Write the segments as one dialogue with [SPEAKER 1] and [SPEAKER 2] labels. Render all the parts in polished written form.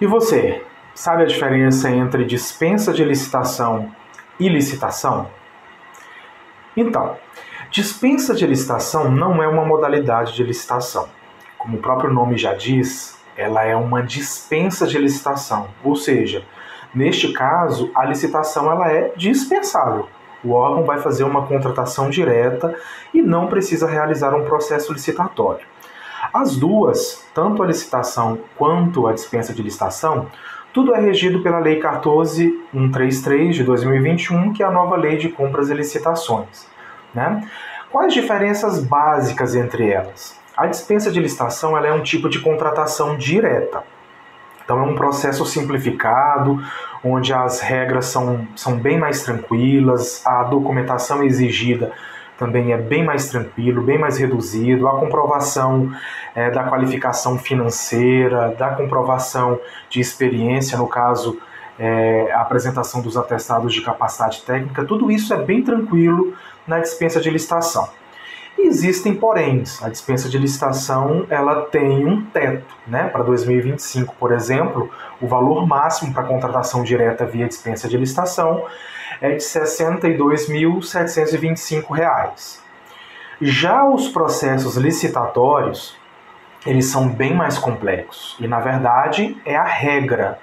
[SPEAKER 1] E você, sabe a diferença entre dispensa de licitação e licitação? Então, dispensa de licitação não é uma modalidade de licitação. Como o próprio nome já diz, ela é uma dispensa de licitação, ou seja, neste caso, a licitação ela é dispensável. O órgão vai fazer uma contratação direta e não precisa realizar um processo licitatório. As duas, tanto a licitação quanto a dispensa de licitação, tudo é regido pela Lei 14.133 de 2021, que é a nova Lei de Compras e Licitações, né? Quais diferenças básicas entre elas? A dispensa de licitação ela é um tipo de contratação direta. Então é um processo simplificado, onde as regras são bem mais tranquilas, a documentação exigida também é bem mais tranquilo, bem mais reduzido, a comprovação da qualificação financeira, da comprovação de experiência, no caso, a apresentação dos atestados de capacidade técnica, tudo isso é bem tranquilo na dispensa de licitação. E existem poréns. A dispensa de licitação ela tem um teto, né? Para 2025, por exemplo, o valor máximo para contratação direta via dispensa de licitação é de R$ 62.725. Já os processos licitatórios, eles são bem mais complexos e, na verdade, é a regra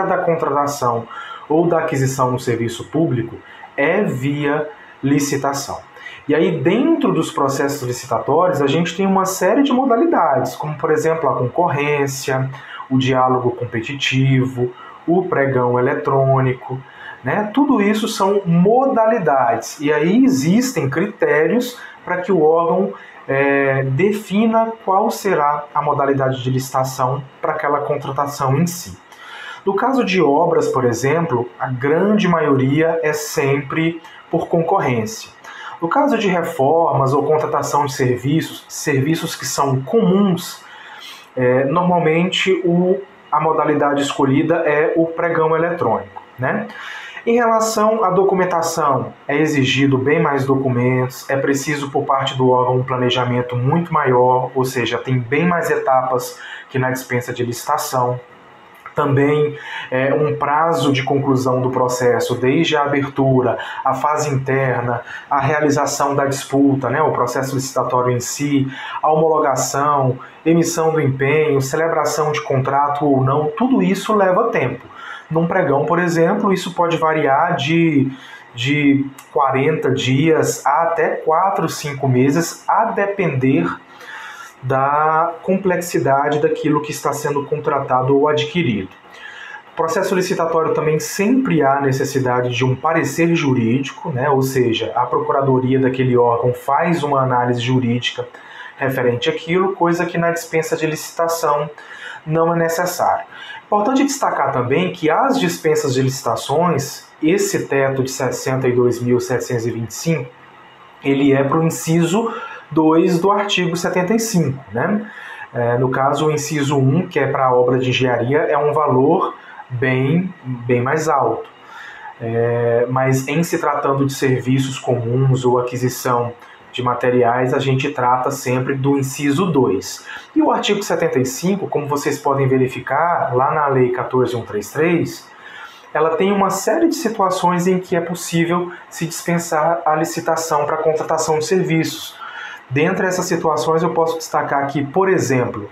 [SPEAKER 1] da contratação ou da aquisição no serviço público é via licitação. E aí, dentro dos processos licitatórios, a gente tem uma série de modalidades, como, por exemplo, a concorrência, o diálogo competitivo, o pregão eletrônico, né? Tudo isso são modalidades. E aí existem critérios para que o órgão defina qual será a modalidade de licitação para aquela contratação em si. No caso de obras, por exemplo, a grande maioria é sempre por concorrência. No caso de reformas ou contratação de serviços que são comuns, normalmente a modalidade escolhida é o pregão eletrônico, né? Em relação à documentação, é exigido bem mais documentos, é preciso por parte do órgão um planejamento muito maior, ou seja, tem bem mais etapas que na dispensa de licitação. Também um prazo de conclusão do processo, desde a abertura, a fase interna, a realização da disputa, né, o processo licitatório em si, a homologação, emissão do empenho, celebração de contrato ou não, tudo isso leva tempo. Num pregão, por exemplo, isso pode variar de 40 dias a até 4, 5 meses, a depender da complexidade daquilo que está sendo contratado ou adquirido. No processo licitatório também sempre há necessidade de um parecer jurídico, né? Ou seja, a procuradoria daquele órgão faz uma análise jurídica referente àquilo, coisa que na dispensa de licitação não é necessário. Importante destacar também que as dispensas de licitações, esse teto de 62.725, ele é para o inciso 2 do artigo 75, né? No caso, o inciso 1, que é para a obra de engenharia, é um valor bem mais alto. Mas em se tratando de serviços comuns ou aquisição de materiais, a gente trata sempre do inciso 2. E o artigo 75, como vocês podem verificar, lá na Lei 14.133, ela tem uma série de situações em que é possível se dispensar a licitação para a contratação de serviços. Dentre essas situações, eu posso destacar aqui, por exemplo,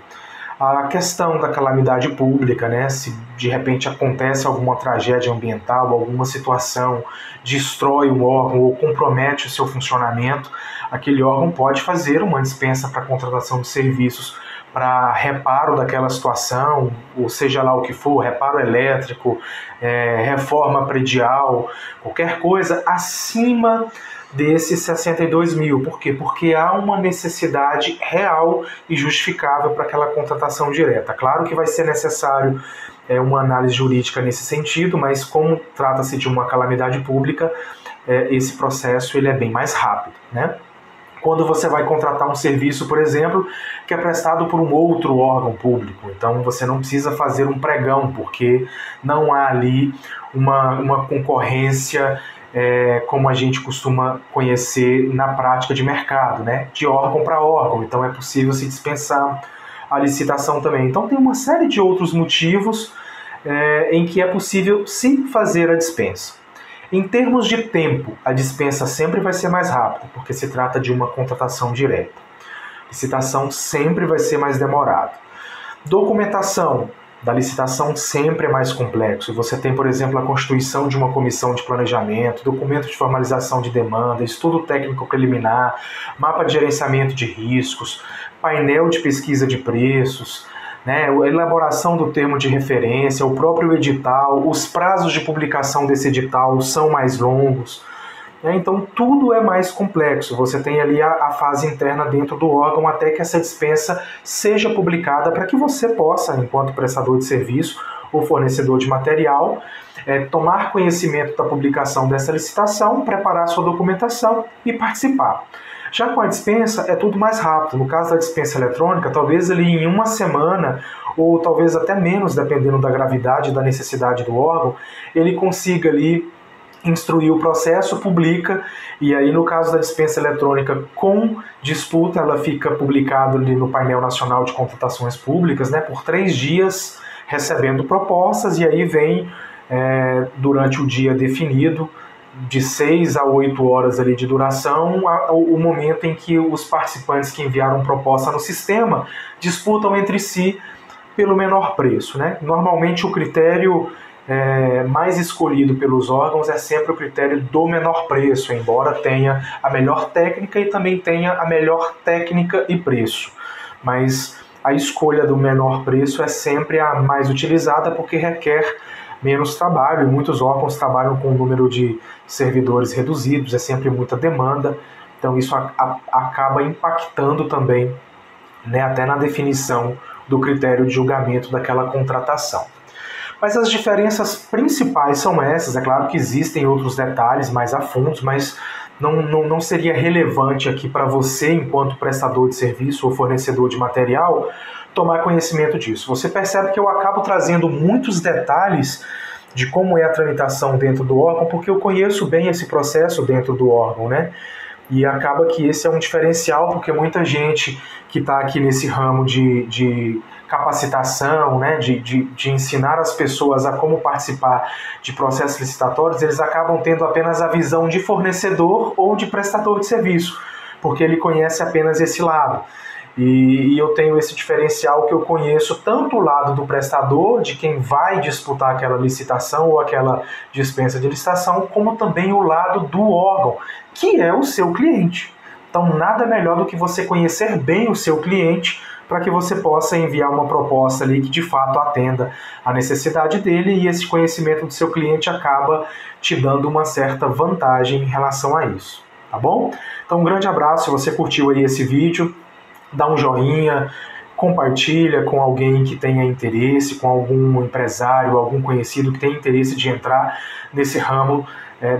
[SPEAKER 1] a questão da calamidade pública, né? Se de repente acontece alguma tragédia ambiental, alguma situação destrói o órgão ou compromete o seu funcionamento, aquele órgão pode fazer uma dispensa para contratação de serviços para reparo daquela situação, ou seja lá o que for, reparo elétrico, reforma predial, qualquer coisa acima desses 62 mil. Por quê? Porque há uma necessidade real e justificável para aquela contratação direta. Claro que vai ser necessário uma análise jurídica nesse sentido, mas como trata-se de uma calamidade pública, esse processo ele é bem mais rápido, né? Quando você vai contratar um serviço, por exemplo, que é prestado por um outro órgão público. Então você não precisa fazer um pregão, porque não há ali uma concorrência como a gente costuma conhecer na prática de mercado, né? De órgão para órgão. Então é possível se dispensar a licitação também. Então tem uma série de outros motivos em que é possível sim fazer a dispensa. Em termos de tempo, a dispensa sempre vai ser mais rápida, porque se trata de uma contratação direta. Licitação sempre vai ser mais demorada. Documentação da licitação sempre é mais complexo. Você tem, por exemplo, a constituição de uma comissão de planejamento, documento de formalização de demanda, estudo técnico preliminar, mapa de gerenciamento de riscos, painel de pesquisa de preços, né, a elaboração do termo de referência, o próprio edital, os prazos de publicação desse edital são mais longos. Então tudo é mais complexo, você tem ali a fase interna dentro do órgão até que essa dispensa seja publicada para que você possa, enquanto prestador de serviço ou fornecedor de material, tomar conhecimento da publicação dessa licitação, preparar sua documentação e participar. Já com a dispensa é tudo mais rápido. No caso da dispensa eletrônica, talvez ali em uma semana ou talvez até menos, dependendo da gravidade e da necessidade do órgão, ele consiga ali instruir o processo, publica, e aí no caso da dispensa eletrônica com disputa, ela fica publicada ali no painel nacional de contratações públicas, né, por 3 dias recebendo propostas, e aí vem durante o dia definido, de 6 a 8 horas ali de duração, o momento em que os participantes que enviaram proposta no sistema disputam entre si pelo menor preço, né? Normalmente o critério mais escolhido pelos órgãos é sempre o critério do menor preço, embora tenha a melhor técnica e também tenha a melhor técnica e preço. Mas a escolha do menor preço é sempre a mais utilizada porque requer menos trabalho, e muitos órgãos trabalham com um número de servidores reduzidos, é sempre muita demanda, então isso acaba impactando também, né, até na definição do critério de julgamento daquela contratação. Mas as diferenças principais são essas. É claro que existem outros detalhes mais a fundo, mas não seria relevante aqui para você, enquanto prestador de serviço ou fornecedor de material, tomar conhecimento disso. Você percebe que eu acabo trazendo muitos detalhes de como é a tramitação dentro do órgão, porque eu conheço bem esse processo dentro do órgão, né? E acaba que esse é um diferencial, porque muita gente que está aqui nesse ramo de capacitação, né, de ensinar as pessoas a como participar de processos licitatórios, eles acabam tendo apenas a visão de fornecedor ou de prestador de serviço, porque ele conhece apenas esse lado. E eu tenho esse diferencial que eu conheço tanto o lado do prestador, de quem vai disputar aquela licitação ou aquela dispensa de licitação, como também o lado do órgão, que é o seu cliente. Então nada melhor do que você conhecer bem o seu cliente para que você possa enviar uma proposta ali que de fato atenda à necessidade dele, e esse conhecimento do seu cliente acaba te dando uma certa vantagem em relação a isso, tá bom? Então um grande abraço. Se você curtiu aí esse vídeo, dá um joinha, compartilha com alguém que tenha interesse, com algum empresário, algum conhecido que tenha interesse de entrar nesse ramo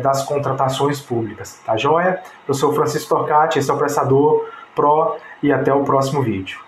[SPEAKER 1] das contratações públicas, tá joia? Eu sou o Francisco Torcati, esse é o Prestador Pro, e até o próximo vídeo.